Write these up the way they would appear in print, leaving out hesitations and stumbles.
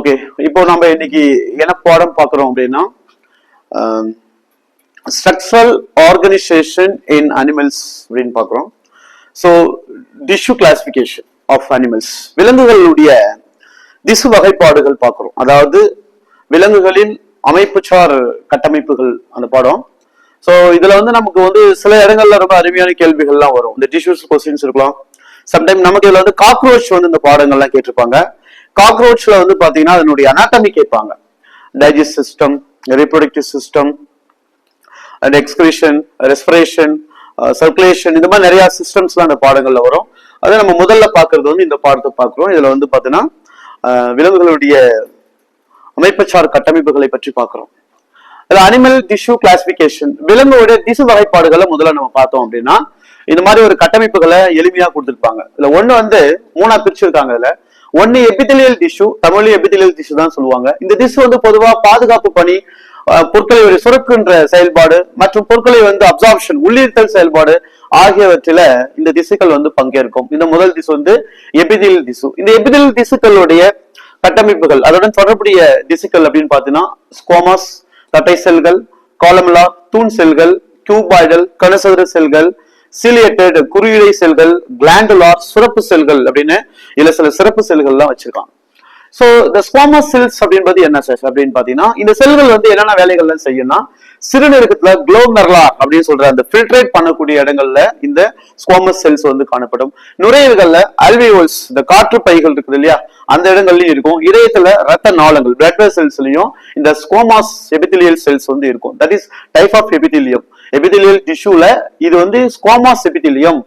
Okay, இப்போ நம்ம இன்னைக்கு என்ன பாடம் பார்க்குறோம் அப்படின்னா ஸ்ட்ரக்சரல் ஆர்கனைசேஷன் இன் அனிமல்ஸ் அப்படின்னு பார்க்குறோம். So tissue classification of animals, விலங்குகளுடைய திசு வகைப்பாடுகள் பார்க்குறோம். அதாவது விலங்குகளின் அமைப்புச்சார் கட்டமைப்புகள் அந்த பாடம். ஸோ இதுல வந்து நமக்கு வந்து சில இடங்கள்ல ரொம்ப அருமையான கேள்விகள்லாம் வரும். இந்த டிஷ்யூஸ் கொஸ்டின்ஸ் இருக்கலாம். சம்டைம் நமக்கு இதுல வந்து காக்ரோச் வந்து இந்த பாடங்கள்லாம் கேட்டிருப்பாங்க. காக்ரோச்ல வந்து பாத்தீங்கன்னா அதனுடைய அனாட்டமி கேட்பாங்க. Digest system, reproductive system and excretion, respiration, circulation, இந்த மாதிரி நிறைய சிஸ்டம்ஸ்லாம் அந்த பாடங்கள்ல வரும். அதை நம்ம முதல்ல பாக்குறது வந்து இந்த பாடத்தை பார்க்கிறோம். இதுல வந்து பாத்தீங்கன்னா விலங்குகளுடைய அமைப்புச்சார் கட்டமைப்புகளை பற்றி பார்க்கிறோம். அனிமல் டிஷ்யூ கிளாசிபிகேஷன், விலங்குடைய திசு வகைப்பாடுகளை முதல்ல நம்ம பார்த்தோம் அப்படின்னா இந்த மாதிரி ஒரு கட்டமைப்புகளை எளிமையா கொடுத்துருப்பாங்க. இதுல ஒண்ணு வந்து மூணா பிரிச்சிருக்காங்க. இதுல ஒன்னு எபிதெலியல் டிஷ்யூ, தமிழ் எபிதெலியல் டிஷ்யூ தான் சொல்லுவாங்க. இந்த டிஷ்யூ வந்து பொதுவா பாதுகாப்பு பணி, பொருட்களை சுரக்குன்ற செயல்பாடு மற்றும் பொருட்களை வந்து அப்சார்ப்ஷன், உள்ளீர்த்தல் செயல்பாடு ஆகியவற்றில இந்த திசுக்கள் வந்து பங்கேற்கும். இந்த முதல் திசு வந்து எபிதெலியல் திசு. இந்த எபிதெலியல் திசுக்களுடைய கட்டமைப்புகள், அதனுடன் தொடர்புடைய திசுக்கள் அப்படின்னு பாத்தீங்கன்னா ஸ்குவாமஸ், தட்டை செல்கள், காலமுலார், தூண் செல்கள், கியூபாய்டல், கனசதுர செல்கள், சீலியேட்டட் குறுகிழை செல்கள், கிளாண்டுலார், சுரப்பு செல்கள் அப்படின்னு இதுல சில சிறப்பு செல்கள் எல்லாம் வச்சிருக்காங்க. சோ இந்த ஸ்குவாமஸ் செல்ஸ் அப்படின்றது என்ன சார் அப்படின்னு பாத்தீங்கன்னா இந்த செல்கள் வந்து என்னென்ன வேலைகள்லாம் செய்யும்னா சிறுநீரகத்துல குளோமெருலார் அப்படின்னு சொல்ற அந்த ஃபில்ட்ரேட் பண்ணக்கூடிய இடங்கள்ல இந்த ஸ்குவாமஸ் செல்ஸ் வந்து காணப்படும். நுரையீரல்ல அல்வியோல்ஸ், இந்த காற்று பைகள் இருக்குது இல்லையா, அந்த இடங்கள்லயும் இருக்கும். இதயத்துல ரத்த நாளங்கள், பிளட் வெசல்ஸ்லயும் இந்த ஸ்குவாமஸ் எபிதெலியல் செல்ஸ் வந்து இருக்கும். That is type of epithelium. Epithelial டிஷ்யூல இது வந்து squamous epithelium,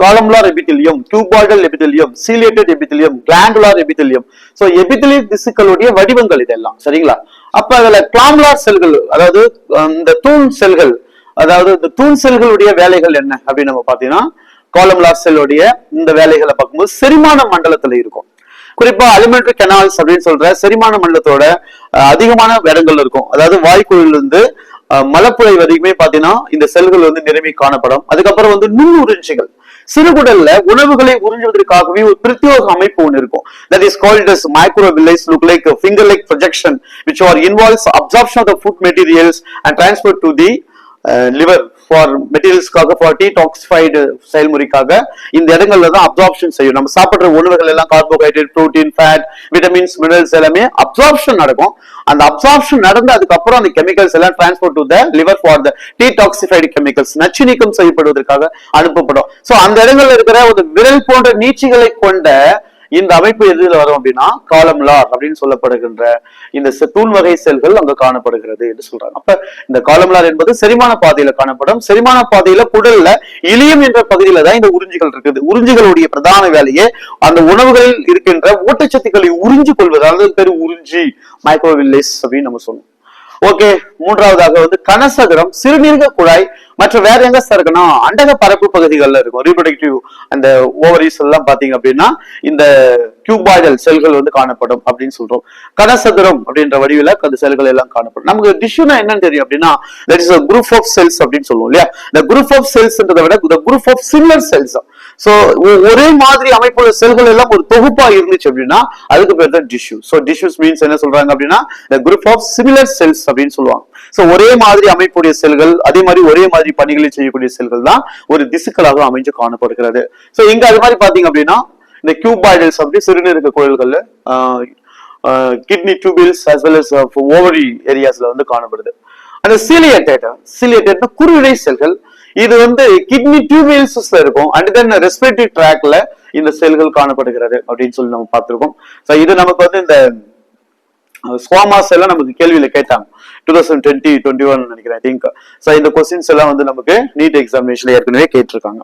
columnar epithelium, cuboidal epithelium, ciliated epithelium, glandular epithelium. So epithelial திசுக்களுடைய வடிவங்கள் இதெல்லாம், சரிங்களா? அப்ப அதுல கிளாமுலார் செல்கள், அதாவது இந்த தூண் செல்கள், அதாவது இந்த தூண் செல்களுடைய வேலைகள் என்ன அப்படின்னு நம்ம பாத்தீங்கன்னா காலமுலார் செல்லுடைய இந்த வேலைகளை பார்க்கும்போது செரிமான மண்டலத்துல இருக்கும். குறிப்பா அலிமெண்டரி கெனால்ஸ் அப்படின்னு சொல்ற செரிமான மண்டலத்தோட அதிகமான இடங்கள்ல இருக்கும். அதாவது வாய்க்குழிலிருந்து மலப்புழை வரைக்குமே பாத்தீங்கன்னா இந்த செல்கள் வந்து நிரம்பி காணப்படும். அதுக்கப்புறம் வந்து நுண்ணுறிஞ்சிகள், சிறுகுடல்ல உணவுகளை உறிஞ்சுவதற்காகவே ஒரு பிரத்யேக அமைப்பு ஒன்று இருக்கும். That is called as microvilli, look like a finger-like projection, which are involves absorption of the food materials and transfer to the liver for மெட்டீரியல்ஸ்க்காக, ஃபார் டீடாக்சிஃபைடு செயல்முறைக்காக இந்த இடங்கள்ல தான் அப்சார்ப்ஷன் செய்யும். நம்ம சாப்பிடுற உணவுகள் எல்லாம் carbohydrate, protein, fat, vitamins, minerals எல்லாமே அப்சார்ப்ஷன் நடக்கும். அந்த அப்சார்ப்ஷன் நடந்து அதுக்கப்புறம் அந்த கெமிக்கல்ஸ் எல்லாம் transport to the liver for the detoxified chemicals, நச்சு நீக்கம் செய்யப்படுவதற்காக அனுப்பப்படும். சோ அந்த இடங்கள்ல இருக்கிற ஒரு விரல் போன்ற நீட்சிகளை கொண்ட இந்த அமைப்பு எதுல வரும் அப்படின்னா காலமுலார் அப்படின்னு சொல்லப்படுகின்ற இந்த தூண் வகை செல்கள் அங்க காணப்படுகிறது என்று சொல்றாங்க. அப்ப இந்த காலமுலார் என்பது செரிமான பாதையில காணப்படும். செரிமான பாதையில குடல்ல இலியம் என்ற பகுதியில தான் இந்த உறிஞ்சிகள் இருக்குது. உறிஞ்சிகளுடைய பிரதான வேலையே அந்த உணவுகளில் இருக்கின்ற ஊட்டச்சத்துக்களை உறிஞ்சு கொள்வது, அதாவது பேரு உறிஞ்சி, மைக்ரோவில்லிஸ் அப்படின்னு நம்ம சொல்லுவோம். ஓகே, மூன்றாவதாக வந்து கனசதுரம், சிறுநீரக குழாய் மற்றும் வேற எங்க இருக்குன்னா அண்டக பரப்பு பகுதிகள்ல இருக்கும். ரீப்ரொடக்டிவ் அந்த ஓவரிஸ் எல்லாம் பாத்தீங்க அப்படின்னா இந்த கியூபாய்டல் செல்கள் வந்து காணப்படும் அப்படின்னு சொல்றோம். கனசதுரம் அப்படின்ற வடிவில அந்த செல்கள் எல்லாம் காணப்படும். நமக்கு டிஷ்யூனா என்னன்னு தெரியும் அப்படின்னா that is a group of cells அப்படின்னு சொல்லுவோம் இல்லையா. இந்த group of cellsன்றதை விட the group of similar cells. So ஒரே மாதிரி அமைப்புள்ள செல்கள் எல்லாம் ஒரு தொகுப்பா இருந்துச்சு அப்படின்னா அதுக்கு பேர் தான் டிஷ்யூ. சோ டிஷ்யூஸ் மீன்ஸ் என்ன சொல்றாங்க அப்படின்னா the group of similar cells அப்படின்னு சொல்லுவாங்க. சோ ஒரே மாதிரி அமைப்புடைய செல்கள், அதே மாதிரி ஒரே மாதிரி பணிகளை செய்யக்கூடிய செல்கள் தான் ஒரு திசுக்களாக அமைஞ்சு காணப்படுகிறது. சோ இங்க அது மாதிரி பாத்தீங்க அப்படின்னா இந்த கியூபாய்டல்ஸ் அப்படி சிறுநீரக குழல்கள்ல kidney tubules as well as ovary ஏரியாஸ்ல வந்து காணப்படுது. அந்த சீலியேட்டட் குறுகிழை செல்கள், இது வந்து கிட்னி டியூபிள்ஸ்ல இருக்கும். அண்ட் தென் ரெஸ்பிரேட்டரி ட்ராக்ல இந்த செல்கள் காணப்படுகிறது அப்படின்னு சொல்லி நம்ம பார்த்திருக்கோம். சோ இது நமக்கு வந்து இந்த ஸ்குவாமாஸ் எல்லாம் நமக்கு கேள்வியில கேட்டாங்க 2020-21 நினைக்கிறேன், ஐ திங்க். சோ இந்த கொஸ்டின்ஸ் எல்லாம் வந்து நமக்கு நீட் எக்ஸாமினேஷன்ல ஏற்கனவே கேட்டிருக்காங்க.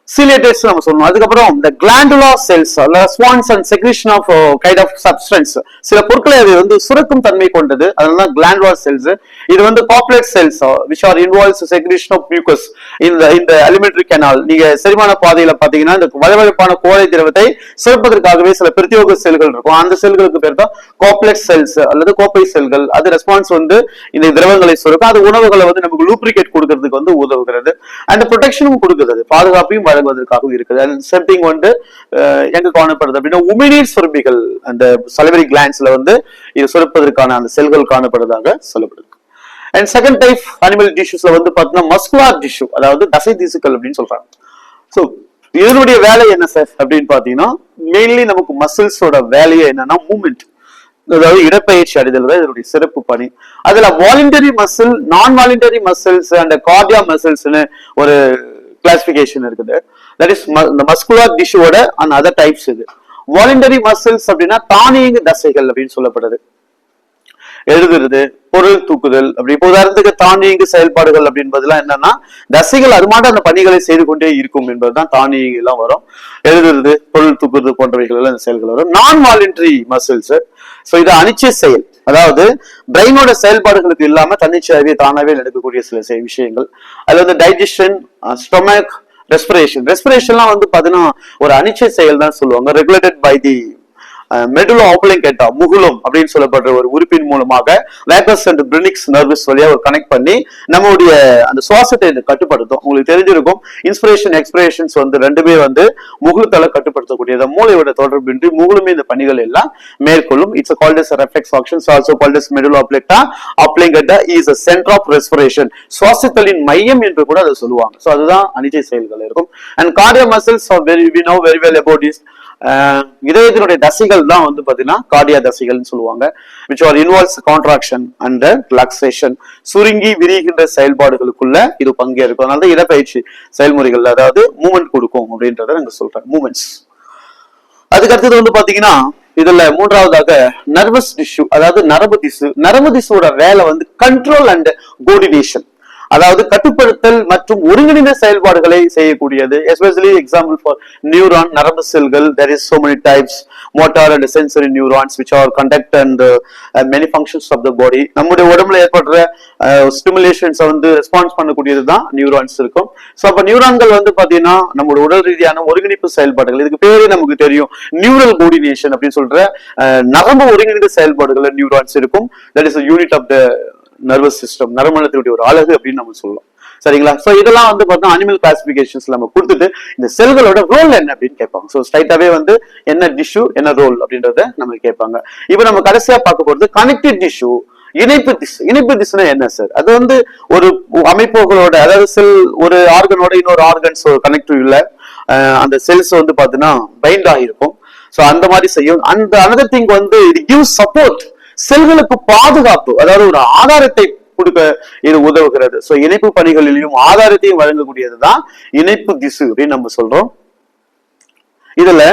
சீலியேட்டட்ஸ் நம்ம சொல்லணும். அதுக்கப்புறம் இந்த glandular cells, swans and secretion of kind of substance, சில பொருட்களை அது வந்து சுரக்கும் தன்மை கொண்டது, அதெல்லாம் கிளாண்டுலா செல்ஸ். இது வந்து complex cells which are involves secretion of mucus இந்த அலிமெண்டரி கெனால். நீங்க செரிமான பாதையில பாத்தீங்கன்னா இந்த வளவளப்பான கோழை திரவத்தை சுரப்பதற்காகவே சில பிரத்யேக செல்கள் இருக்கும். அந்த செல்களுக்கு பேர் தான் காம்ப்ளெக்ஸ் செல்ஸ் அல்லது கோப்பை செல்கள். அது ரெஸ்பான்ஸ் வந்து இந்த திரவங்களை சுரக்கும். அது உணவுகளை வந்து நமக்கு லூப்ரிகேட் கொடுக்கறதுக்கு வந்து உதவுகிறது. அண்ட் ப்ரொடெக்ஷனும் கொடுக்குறது, பாதுகாப்பையும் வழங்குவதற்காகவும் இருக்குது. அண்ட் செட்டிங் வந்து எங்க காணப்படுது அப்படின்னா உமிழ்நீர் சுரப்பிகள் அந்த சலிவரி கிளான்ஸ்ல வந்து இது சுரப்பதற்கான அந்த செல்கள் காணப்படுவதாக சொல்லப்படுது. அண்ட் செகண்ட் டைப் அனிமல் டிஷ்யூஸ்ல வந்து பாத்தீங்கன்னா மஸ்குலார் டிஷ்யூ, அதாவது தசை திசுக்கள் அப்படின்னு சொல்றாங்க. ஸோ இதனுடைய வேலை என்ன சார் அப்படின்னு பாத்தீங்கன்னா மெயின்லி நமக்கு மசில்ஸோட வேலையே என்னன்னா மூவ்மெண்ட், அதாவது இடப்பெயர்ச்சி அடைதல் தான் இதனுடைய சிறப்பு பணி. அதுல வாலண்டரி மசில், நான் வாலண்டரி மசில்ஸ் அண்ட் கார்டியா மசில்ஸ்னு ஒரு கிளாசிபிகேஷன் இருக்குது. தட் இஸ் இந்த மஸ்குலார் டிஷ்யூவோட அந்த அதர் டைப்ஸ். இது வாலண்டரி மசில்ஸ் அப்படின்னா தானியங்கு தசைகள் அப்படின்னு சொல்லப்படுது. எழுதுறது, பொருள் தூக்குதல், அப்படி உதாரணத்துக்கு தானியங்கு செயல்பாடுகள் அப்படின்பதுலாம் என்னன்னா தசைகள் அது மாட்ட அந்த பணிகளை செய்து கொண்டே இருக்கும் என்பதுதான் தானியங்கு எல்லாம் வரும். எழுதுறது, பொருள் தூக்குறது போன்றவைகள் எல்லாம் இந்த செயல்கள் வரும். நான் வாலண்டரி மசில்ஸ், சோ இது அனிச்சை செயல், அதாவது பிரெயினோட செயல்பாடுகளுக்கு இல்லாம தன்னிச்சையாவே தானாவே நடக்கக்கூடிய சில விஷயங்கள். அதுல வந்து டைஜஷன், ஸ்டொமக், ரெஸ்பிரேஷன்லாம் வந்து பாத்தீங்கன்னா ஒரு அனிச்சை செயல் தான் சொல்லுவாங்க. ரெகுலேட்டட் பை தி மெடுலோ ஆப்லிங்கேட்டா, முகுலம் அப்படின்னு சொல்லப்படுற ஒரு உறுப்பின் மூலமாக வேகஸ் அண்ட் பிரினிக்ஸ் நர்வஸ் வழியா ஒரு கனெக்ட் பண்ணி நம்மளுடைய அந்த சுவாசத்தை கட்டுப்படுத்தும். உங்களுக்கு தெரிஞ்சிருக்கும் இன்ஸ்பிரேஷன் எக்ஸ்பிரேஷன்ஸ் வந்து ரெண்டுமே வந்து முகுலத்தால கட்டுப்படுத்தக்கூடியது. மூளையோட தொடர்பின்றி முகுலுமே இந்த பணிகள் எல்லாம் மேற்கொள்ளும். It's called as reflex functions, also called as medulla oblongata is a center of respiration, சுவாசத்தலின் மையம் என்று கூட அதை சொல்லுவாங்க. சோ அதுதான் அனிச்சை செயல்கள் இருக்கும். And Cardia muscles R we know very well about this. இதயத்தினுடைய தசைகள் தான் வந்து பாத்தீங்கன்னா கார்டியா தசைகள்னு சொல்லுவாங்க. which are involves contraction and relaxation, சுருங்கி விரிகின்ற செயல்பாடுகளுக்குள்ள இது பங்கேற்கும். அதனால தான் இடப்பயிற்சி செயல்முறைகள், அதாவது மூவ்மெண்ட் கொடுக்கும் அப்படின்றத நாங்க சொல்றேன், மூவ்மெண்ட்ஸ். அதுக்கு அடுத்தது வந்து பாத்தீங்கன்னா இதுல மூன்றாவதாக நர்வஸ் டிஷ்யூ, அதாவது நரம்பு திசு. நரம்பு திசுவோட வேலை வந்து கண்ட்ரோல் அண்ட் கோஆர்டினேஷன், அதாவது கட்டுப்படுத்தல் மற்றும் ஒருங்கிணைந்த செயல்பாடுகளை செய்யக்கூடியது. எஸ்பெஷலி எக்ஸாம்பிள் ஃபார் நியூரான், நரம்பு செல்கள். there is so many types, motor and sensory neurons which are conduct and many functions of the body. நம்முடைய உடம்புல ஏற்படுற ஸ்டிமுலேஷன்ஸ் வந்து ரெஸ்பான்ஸ் பண்ணக்கூடியது தான் நியூரான்ஸ் இருக்கும். ஸோ அப்ப நியூரான்கள் வந்து பாத்தீங்கன்னா நம்மளோட உடல் ரீதியான ஒருங்கிணைப்பு செயல்பாடுகள், இதுக்கு பேரே நமக்கு தெரியும் நியூரல் கோஆர்டினேஷன் அப்படின்னு சொல்ற நரம்பு ஒருங்கிணைந்த செயல்பாடுகள் நியூரான்ஸ் இருக்கும். that is a unit of the nervous system, நரம்புடைய ஒரு அழகு அப்படின்னு நம்ம சொல்லலாம். சரிங்களா? சோ இதெல்லாம் வந்து பார்த்தா அனிமல் கிளாசிபிகேஷன்ஸ் நம்ம கொடுத்துட்டு இந்த செல்களோட ரோல் என்ன அப்படின்னு கேட்பாங்க. சோ ஸ்ட்ரைட்டாவே வந்து என்ன டிஷ்யூ என்ன ரோல் அப்படின்றத நம்ம கேட்பாங்க. இப்போ நம்ம கடைசியா பார்க்க போறது கனெக்டிவ் டிஷ்யூ, இணைப்பு திசு. இணைப்பு திசுனா என்ன சார்? அது வந்து ஒரு அமைப்புகளோட, அதாவது செல் ஒரு ஆர்கனோட இன்னொரு ஆர்கன்ஸ் கனெக்டிவ்ல அந்த செல்ஸ் வந்து பாத்தீங்கன்னா பைண்ட் ஆகிருக்கும். சோ அந்த மாதிரி செய்யும். அந்த அனதர் திங் வந்து இது கிவ்ஸ் சப்போர்ட், செல்களுக்கு பாதுகாப்பு, அதாவது ஒரு ஆதாரத்தை கொடுக்க இது உதவுகிறது. சோ இணைப்பு பணிகளிலும் ஆதாரத்தையும் வழங்கக்கூடியதுதான் இணைப்பு திசு அப்படின்னு நம்ம சொல்றோம். இதுல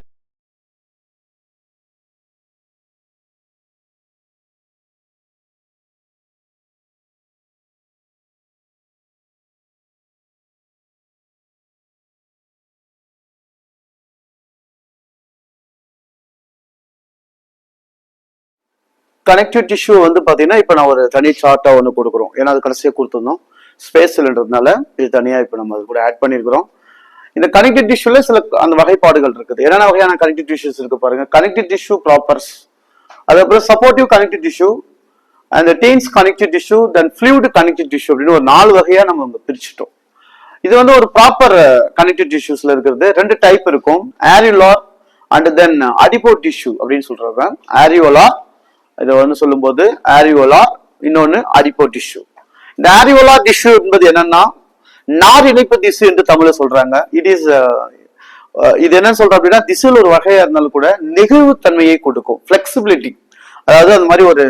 கனெக்டிவ் டிஷ்யூ வந்து பாத்தீங்கன்னா இப்ப நான் ஒரு தனி சார்ட்டா ஒண்ணு கொடுக்குறோம், ஏன்னா அது கடைசியா கொடுத்துருந்தோம் ஸ்பேஸ்ன்றதுனால இது தனியா இப்ப நம்ம அது கூட ஆட் பண்ணிருக்கிறோம். இந்த கனெக்டிவ் டிஷ்யூல சில அந்த வகைப்பாடுகள் இருக்குது. என்னென்ன வகையான கனெக்டிவ் டிஷ்யூஸ் இருக்கு பாருங்க. கனெக்டிவ் டிஷ்யூ ப்ராப்பர்ஸ், அதுக்கப்புறம் சப்போர்ட்டிவ் கனெக்டிவ் டிஷ்யூ, அந்த டீன்ஸ் கனெக்டிவ் டிஷ்யூ, தென் ஃப்ளூயிட் கனெக்டிவ் டிஷ்யூ அப்படின்னு ஒரு 4 வகையா நம்ம பிரிச்சுட்டோம். இது வந்து ஒரு ப்ராப்பர் கனெக்டிவ் டிஷ்யூஸ்ல இருக்கிறது. 2 டைப் இருக்கும், ஆரியோலார் அண்ட் தென் அடிபோ டிஷ்யூ அப்படின்னு சொல்றாங்க. ஆரியோலார் இதை வந்து சொல்லும் போது ஆரியோலார், இன்னொன்னு அடிப்போ டிஷ்யூ. இந்த ஆரியோலார் டிஷ்யூ என்பது என்னன்னா நார் இணைப்பு திசு என்று தமிழ்ல சொல்றாங்க. இட் இஸ் இது என்ன சொல்றோம் அப்படின்னா திசுல ஒரு வகையா இருந்தாலும் கூட நெகிழ்வு தன்மையை கொடுக்கும், பிளெக்சிபிலிட்டி, அதாவது அந்த மாதிரி ஒரு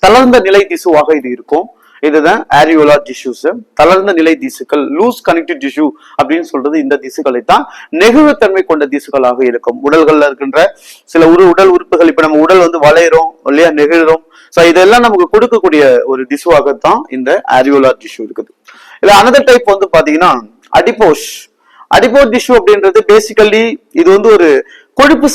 தளர்ந்த நிலை திசுவாக இது இருக்கும். இதுதான் ஆரியோலார் டிஷ்யூஸ், தளர்ந்த நிலை திசுக்கள். லூஸ் கனெக்டிவ் டிஷ்யூ அப்படின்னு சொல்றது இந்த திசுக்களை தான் நெகிழ்வுத்தன்மை கொண்ட திசுக்களாக இருக்கும். உடல்கள்ல இருக்கின்ற சில உடல் உறுப்புகள், இப்ப நம்ம உடல் வந்து வளையிறோம் இல்லையா, நெகிழ்றோம். சோ இதெல்லாம் நமக்கு கொடுக்கக்கூடிய ஒரு திசுவாகத்தான் இந்த ஆரியோலார் டிஷ்யூ இருக்குது. இதுல அனதர் டைப் வந்து பாத்தீங்கன்னா அடிபோஸ். அடிபோ டிஷ்யூ அப்படின்றது பேசிக்கலி இது வந்து ஒரு கொழுப்பு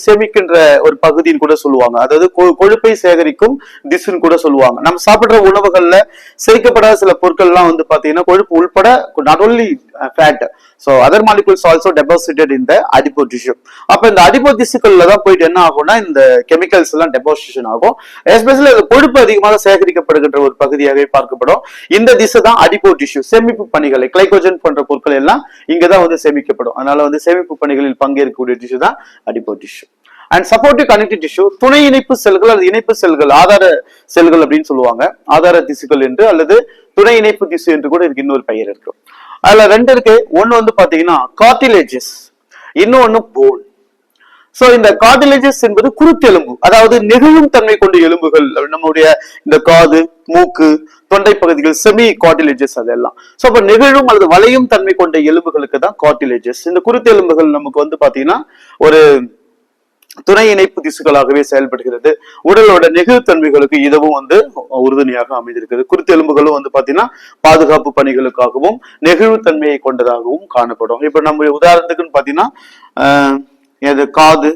சேமிக்கின்ற ஒரு பகுதின்னு கூட சொல்லுவாங்க. அதாவது கொழுப்பை சேகரிக்கும் திசுன்னு கூட சொல்லுவாங்க. நம்ம சாப்பிடுற உணவுகள்ல செரிக்கப்படாத சில பொருட்கள் எல்லாம் வந்து பாத்தீங்கன்னா கொழுப்பு உள்பட not only fat, So other molecules also deposited in the adipose tissue. அப்ப இந்த adipose tissueல தான் போயிட்டு என்ன ஆகும்னா இந்த கெமிக்கல்ஸ் எல்லாம் டெபாசிஷன் ஆகும். எஸ்பெஷலி அது கொழுப்பு அதிகமாக சேகரிக்கப்படுகின்ற ஒரு பகுதியாகவே பார்க்கப்படும். இந்த திசு தான் adipose tissue. சேமிப்பு பணிகளை கிளைகோஜன் போன்ற பொருட்கள் எல்லாம் இங்கதான் வந்து சேமிக்கப்படும். அதனால வந்து சேமிப்பு பணிகளில் பங்கேற்கக்கூடிய டிஷ்யூ தான் adipose tissue. And supportive connective tissue துணை இணைப்பு செல்கள் அல்லது இணைப்பு செல்கள், ஆதார செல்கள் அப்படின்னு சொல்லுவாங்க, ஆதார திசுக்கள் என்று அல்லது துணை இணைப்பு திசு என்று கூட இதுக்கு இன்னொரு பெயர் இருக்கு. அதுல ரெண்டு இருக்கு. ஒன்னு வந்து பாத்தீங்கன்னா கார்டிலேஜஸ், இன்னொன்னு போன். சோ இந்த கார்டிலேஜஸ் என்பது குருத்தெலும்பு, அதாவது நெகிழும் தன்மை கொண்ட எலும்புகள். நம்முடைய இந்த காது, மூக்கு, தொண்டை பகுதிகள் செமி கார்டிலேஜஸ் அதெல்லாம். சோ அப்ப நெகிழும் அல்லது வளையும் தன்மை கொண்ட எலும்புகளுக்கு தான் கார்டிலேஜஸ். இந்த குருத்தெலும்புகள் நமக்கு வந்து பாத்தீங்கன்னா ஒரு துணை இணைப்பு திசுக்களாகவே செயல்படுகிறது. உடலோட நெகிழ்த்தன்மைகளுக்கு இதுவும் வந்து உறுதுணையாக அமைந்திருக்கிறது. குருத்தெலும்புகளும் வந்து பாத்தீங்கன்னா பாதுகாப்பு பணிகளுக்காகவும் நெகிழ்வுத்தன்மையை கொண்டதாகவும் காணப்படும். இப்ப நம்ம உதாரணத்துக்குன்னு பாத்தீங்கன்னா காது,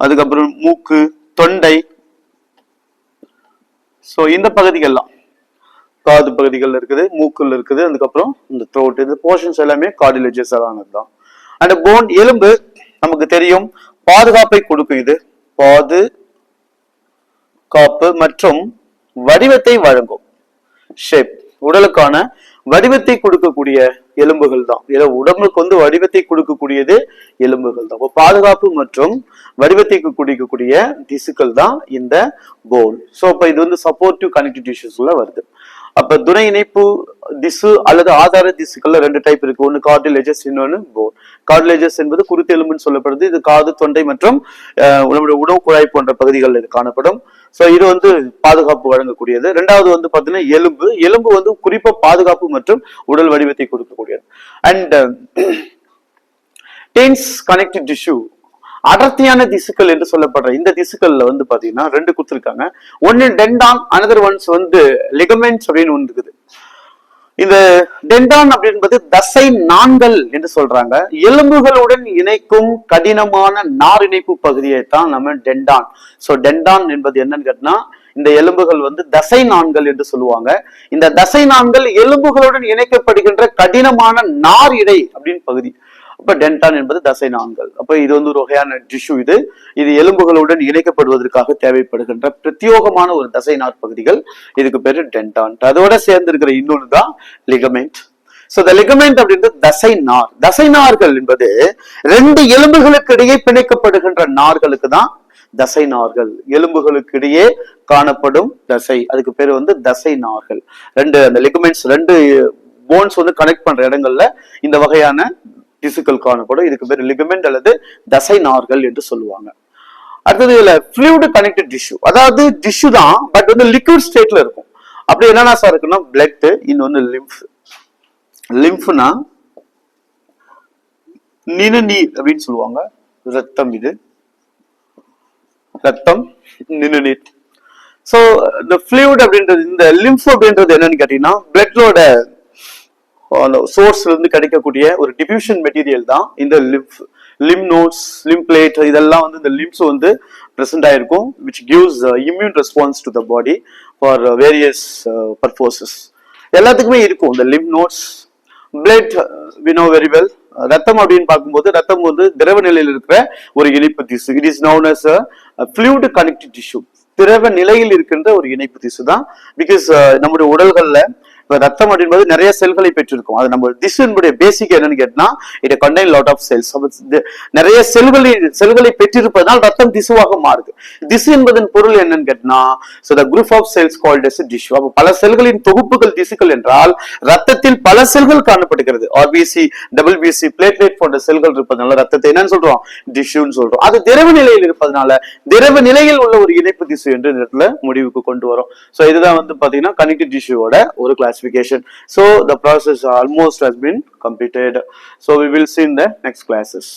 அதுக்கப்புறம் மூக்கு, தொண்டை, சோ இந்த பகுதிகள்லாம் காது பகுதிகள் இருக்குது, மூக்குல இருக்குது, அதுக்கப்புறம் இந்த த்ரோட், இந்த போர்ஷன்ஸ் எல்லாமே கார்டிலேஜஸ் ஆனதுதான். அண்ட் போன் எலும்பு நமக்கு தெரியும் பாதுகாப்பை கொடுக்கும். இது பாதுகாப்பு மற்றும் வடிவத்தை வழங்கும். ஷேப், உடலுக்கான வடிவத்தை கொடுக்கக்கூடிய எலும்புகள் தான். உடம்புக்கு வந்து வடிவத்தை கொடுக்கக்கூடியது எலும்புகள் தான். பாதுகாப்பு மற்றும் வடிவத்தை கொடுக்கக்கூடிய திசுக்கள் தான் இந்த போன். சோ அப்ப இது வந்து சப்போர்ட்டிவ் கனெக்டிவ் டிஷ்யூஸ்ல வருது. அப்ப துணை இணைப்பு திசு அல்லது ஆதார திசுக்கள்ல ரெண்டு டைப் இருக்கு. ஒன்னு கார்டிலேஜஸ், இன்னொன்னு போன். கார்டிலேஜஸ் என்பது குருத்தெலும்புன்னு சொல்லப்படுது. இது காது, தொண்டை மற்றும் நம்முடைய உணவு குழாய் போன்ற பகுதிகளில் இது காணப்படும். சோ இது வந்து பாதுகாப்பு வழங்கக்கூடியது. ரெண்டாவது வந்து பாத்தீங்கன்னா எலும்பு. எலும்பு வந்து குறிப்பா பாதுகாப்பு மற்றும் உடல் வடிவத்தை கொடுக்கக்கூடியது. அண்ட் டென்ஸ் கனெக்டிவ் டிஷ்யூ, அடர்த்தியான திசுக்கள் என்று சொல்லப்படுற இந்த திசுக்கள்ல வந்து பாத்தீங்கன்னா ரெண்டு கொடுத்திருக்காங்க. ஒன்னு டெண்டான், அனதர் ஒன்ஸ் வந்து லிகமெண்ட்ஸ் அப்படின்னு ஒன்று இருக்குது. இந்த டெண்டான் அப்படின்றது தசை நாண்கள் என்று சொல்றாங்க. எலும்புகளுடன் இணைக்கும் கடினமான நார் இணைப்பு பகுதியை தான் நம்ம டெண்டான். சோ டெண்டான் என்பது என்னன்னு கேட்டா இந்த எலும்புகள் வந்து தசை நாண்கள் என்று சொல்லுவாங்க. இந்த தசை நாண்கள் எலும்புகளுடன் இணைக்கப்படுகின்ற கடினமான நார் இடை அப்படின்னு பகுதி. அப்ப டென்டான் என்பது தசை நாண்கள். அப்ப இது வந்து ஒரு வகையான டிஷ்யூ. இது எலும்புகளுடன் இணைக்கப்படுவதற்காக தேவைப்படுகின்ற பிரத்யோகமான ஒரு தசை நார் பகுதிகள். இதுக்கு பேரு டென்டான். அதோட சேர்ந்து இருக்கிற இன்னொன்னு தான் லிகமெண்ட். சோ இந்த லிகமெண்ட் அப்படின்றது தசை நார். தசை நார்கள் என்பது ரெண்டு எலும்புகளுக்கு இடையே பிணைக்கப்படுகின்ற நார்களுக்கு தான் தசை நார்கள். எலும்புகளுக்கு இடையே காணப்படும் தசை, அதுக்கு பேரு வந்து தசை நார்கள். ரெண்டு அந்த லிகமெண்ட்ஸ், ரெண்டு போன்ஸ் வந்து கனெக்ட் பண்ற இடங்கள்ல இந்த வகையான திசுக்கள் காணப்படும். இதுக்கு பேர் லிகமெண்ட் அல்லது தசை நார்கள் என்று சொல்லுவாங்க. அடுத்தது இதுல ஃப்ளூயிட் கனெக்டட் டிஷ்யூ, அதாவது டிஷ்யூ தான் பட் வந்து லிக்விட் ஸ்டேட்ல இருக்கும். அப்படி என்னன்னா சார் இருக்குன்னா பிளட், இன்னொன்னு லிம்ஃப். லிம்ஃப்னா நிணநீர் அப்படின்னு சொல்லுவாங்க. ரத்தம், இது ரத்தம், நிணநீர். சோ இந்த ஃப்ளூயிட் அப்படின்றது, இந்த லிம்ஃப் அப்படின்றது என்னன்னு கேட்டீங்கன்னா பிளட்டோட சோர்ஸ்ல இருந்து கிடைக்கக்கூடிய ஒரு டிஃபியூஷன் மெட்டீரியல் தான் இந்த லிம் நோட்ஸ், லிம் பிளேட், இதெல்லாம் வந்து இந்த லிம்ஸ் வந்து பிரசன்ட் ஆயிருக்கும், which gives immune response to the body for various purposes. எல்லாத்துக்குமே இருக்கும் இந்த lymph nodes. Blood we know very well. ரத்தம் அப்படின்னு பார்க்கும்போது ரத்தம் வந்து திரவ நிலையில் இருக்கிற ஒரு இணைப்பு திசு. It is known as a fluid connective tissue. திரவ நிலையில் இருக்கின்ற ஒரு இணைப்பு திசு தான். பிகாஸ் நம்முடைய உடல்கள்ல ரத்தம் அப்படின்பது நிறைய செல்களை பெற்றிருக்கும். அது நம்ம திசுனுடைய பேசிக் என்னன்னு கேட்டா it contain lot of cells. நிறைய செல்களை பெற்றிருப்பதனால் ரத்தம் திசுவாக மாறுது. திசு என்பதன் பொருள் என்னன்னு கேட்டா so the group of cells called as a tissue. அப்ப பல செல்களின் தொகுப்புகள் திசுக்கள் என்றால் ரத்தத்தில் பல செல்கள் காணப்படுகிறது. ஆர்பிசி, டபிள்யூபிசி, பிளேட்லெட் போன்ற செல்கள் இருப்பதனால ரத்தத்தை என்னன்னு சொல்றோம், டிஷ்யூன்னு சொல்றோம். அது திரவ நிலையில் இருப்பதனால திரவ நிலையில் உள்ள ஒரு இணைப்பு திசு என்று இடத்துல முடிவுக்கு கொண்டு வரும். சோ இதுதான் வந்து பாத்தீங்கன்னா கனெக்டிவ் டிஷ்யூவோட ஒரு classification. So the process almost has been completed. So we will see in the next classes.